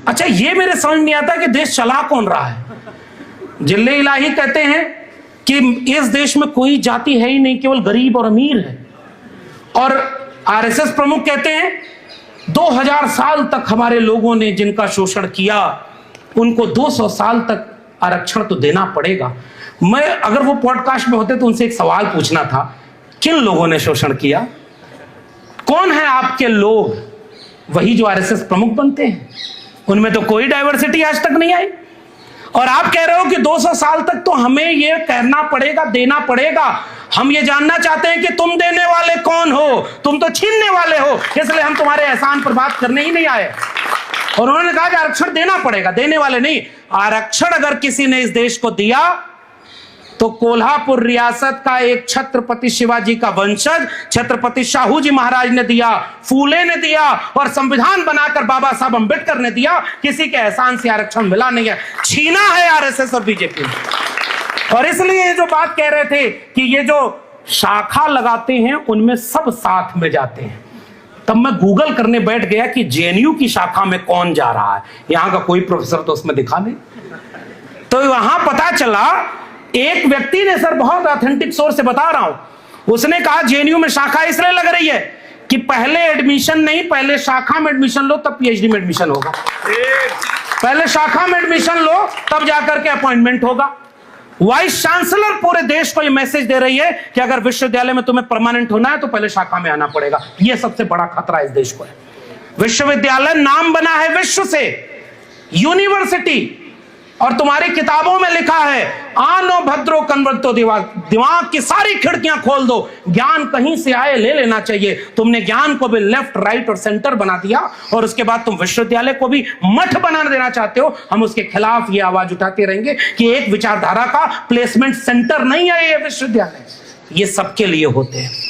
अच्छा, ये मेरे समझ नहीं आता कि देश चला कौन रहा है। जिल्ले इलाही कहते हैं कि इस देश में कोई जाति है ही नहीं, केवल गरीब और अमीर है। और आरएसएस प्रमुख कहते हैं 2000 साल तक हमारे लोगों ने जिनका शोषण किया उनको 200 साल तक आरक्षण तो देना पड़ेगा। मैं अगर वो पॉडकास्ट में होते तो उनसे एक सवाल पूछना था, किन लोगों ने शोषण किया? कौन है आपके लोग? वही जो आरएसएस प्रमुख बनते हैं। उनमें तो कोई डाइवर्सिटी आज तक नहीं आई। और आप कह रहे हो कि 200 साल तक तो हमें ये कहना पड़ेगा, देना पड़ेगा। हम ये जानना चाहते हैं कि तुम देने वाले कौन हो? तुम तो छीनने वाले हो, इसलिए हम तुम्हारे एहसान पर बात करने ही नहीं आए। और उन्होंने कहा कि आरक्षण देना पड़ेगा, देने वाले नहीं। आरक्षण अगर किसी ने इस देश को दिया तो कोल्हापुर रियासत का एक छत्रपति शिवाजी का वंशज छत्रपति शाहू जी महाराज ने दिया, फूले ने दिया और संविधान बनाकर बाबा साहब अंबेडकर ने दिया। किसी के एहसान से आरक्षण मिला नहीं है, छीना है आरएसएस और बीजेपी ने। और इसलिए ये जो बात कह रहे थे कि ये जो शाखा लगाते हैं उनमें सब साथ में जाते हैं, तब मैं गूगल करने बैठ गया कि जेएनयू की शाखा में कौन जा रहा है। यहां का कोई प्रोफेसर तो उसमें दिखा नहीं। तो वहां पता चला, एक व्यक्ति ने, सर बहुत ऑथेंटिक सोर्स से बता रहा हूं, उसने कहा जेएनयू में शाखा इसलिए लग रही है कि पहले एडमिशन नहीं, पहले शाखा में एडमिशन लो तब पीएचडी में एडमिशन होगा। पहले शाखा में एडमिशन लो तब जाकर के अपॉइंटमेंट होगा। वाइस चांसलर पूरे देश को यह मैसेज दे रही है कि अगर विश्वविद्यालय में तुम्हें परमानेंट होना है तो पहले शाखा में आना पड़ेगा। यह सबसे बड़ा खतरा इस देश को है। विश्वविद्यालय नाम बना है विश्व से, यूनिवर्सिटी, और तुम्हारी किताबों में लिखा है आनो भद्रो कन्वर्तो दिमाग की सारी खिड़कियां खोल दो, ज्ञान कहीं से आए ले लेना चाहिए। तुमने ज्ञान को भी लेफ्ट, राइट और सेंटर बना दिया और उसके बाद तुम विश्वविद्यालय को भी मठ बना देना चाहते हो। हम उसके खिलाफ ये आवाज उठाते रहेंगे कि एक विचारधारा का प्लेसमेंट सेंटर नहीं है ये विश्वविद्यालय, ये सबके लिए होते हैं।